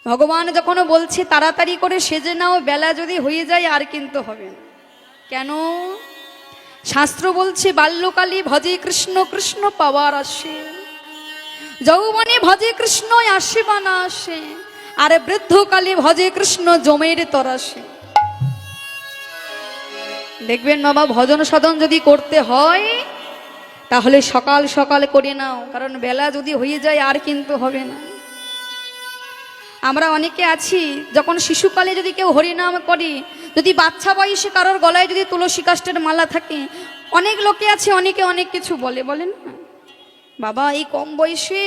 ভগবান যখন বলছে তাড়াতাড়ি করে সেজে নাও, বেলা যদি হয়ে যায় আর কিন্তু হবে না। কেন? শাস্ত্র বলছে বাল্যকালে ভজে কৃষ্ণ, কৃষ্ণ পাওয়ার আসে, যৌবনে ভজে কৃষ্ণ আসে বা না আসে, আর বৃদ্ধকালে ভজে কৃষ্ণ জমের তরাসে। দেখবেন বাবা, ভজন সাধন যদি করতে হয় তাহলে সকাল সকাল করে নাও, কারণ বেলা যদি হয়ে যায় আর কিন্তু হবে না। আমরা অনেকে আছি, যখন শিশুকালে যদি কেউ হরিনাম করে, যদি বাচ্চা বয়সে কারোর গলায় যদি তুলসী কাষ্ঠের মালা থাকে, অনেক লোকে আছে অনেকে অনেক কিছু বলে, বলেন না বাবা এই কম বয়সে,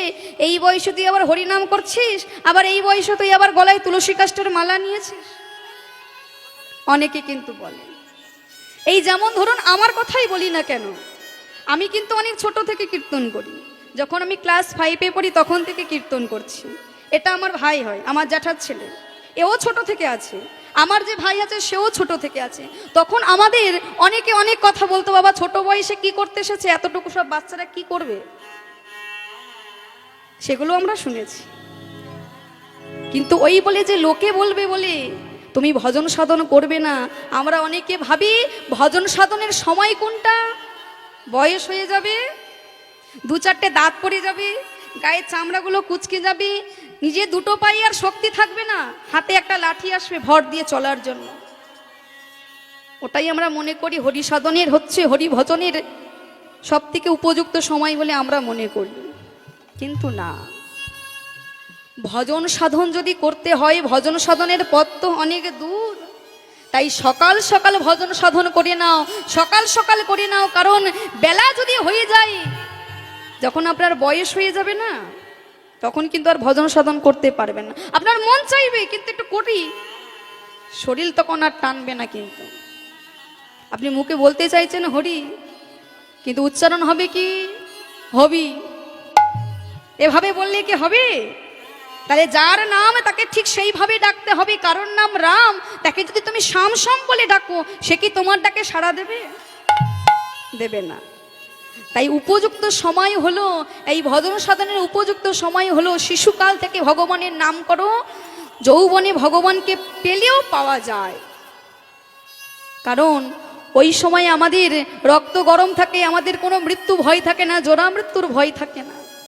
এই বয়সে তুই আবার হরিনাম করছিস, আবার এই বয়সে তুই আবার গলায় তুলসী কাষ্ঠের মালা নিয়েছিস, অনেকে কিন্তু বলে। এই যেমন ধরুন আমার কথাই বলি না কেন, আমি কিন্তু অনেক ছোট থেকে কীর্তন করি। যখন আমি ক্লাস 5-এ পড়ি তখন থেকে কীর্তন করছি। এটা আমার ভাই হয়, আমার জ্যাঠার ছেলে, এও ছোট থেকে আছে। আমার যে ভাই আছে সেও ছোট থেকে আছে। তখন আমাদের অনেকে অনেক কথা বলতো, বাবা ছোট বয়সে কি করতে এসেছে, এতটুকু সব বাচ্চারা কি করবে, সেগুলো আমরা শুনেছি। কিন্তু ওই বলে যে লোকে বলবে বলে তুমি ভজন সাধন করবে না, আমরা অনেকে ভাবি ভজন সাধনের সময় কোনটা, বয়স হয়ে যাবে, 2-4টে দাঁত পড়ে যাবে, গায়ের চামড়াগুলো কুচকে যাবে, নিজে দুটো পায়ে আর শক্তি থাকবে না, হাতে একটা লাঠি আসবে ভর দিয়ে চলার জন্য। ওটাই আমরা মনে করি হরি সাধনের হচ্ছে, হরি ভজনের সব থেকে উপযুক্ত সময় বলে আমরা মনে করি, কিন্তু না। ভজন সাধন যদি করতে হয়, ভজন সাধনের পথ তো অনেক দূর। তাই সকাল সকাল ভজন সাধন করে নাও, সকাল সকাল করে নাও, কারণ বেলা যদি হয়ে যায়, যখন আপনার বয়স হয়ে যাবে না, তখন কিন্তু আর ভজন সাধন করতে পারবেন না। আপনার মন চাইবে কিন্তু একটু করি, শরীর তখন আর টানবে না। কিন্তু আপনি মুখে বলতে চাইছেন হরি, কিন্তু উচ্চারণ হবে কি হবি, এভাবে বললে কি হবে? তাহলে যার নাম তাকে ঠিক সেইভাবে ডাকতে হবে, কারণ নাম রাম, তাকে যদি তুমি শাম শাম বলে ডাকো, সে কি তোমার ডাকে সাড়া দেবে? দেবে না। তাই উপযুক্ত সময় হলো, এই ভজন সাধনের উপযুক্ত সময় হলো শিশুকাল থেকে ভগবানের নাম করো, যৌবনে ভগবানকে পেলেও পাওয়া যায়। কারণ ওই সময় আমাদের রক্ত গরম থাকে, আমাদের কোনো মৃত্যু ভয় থাকে না, জরা মৃত্যুর ভয় থাকে না।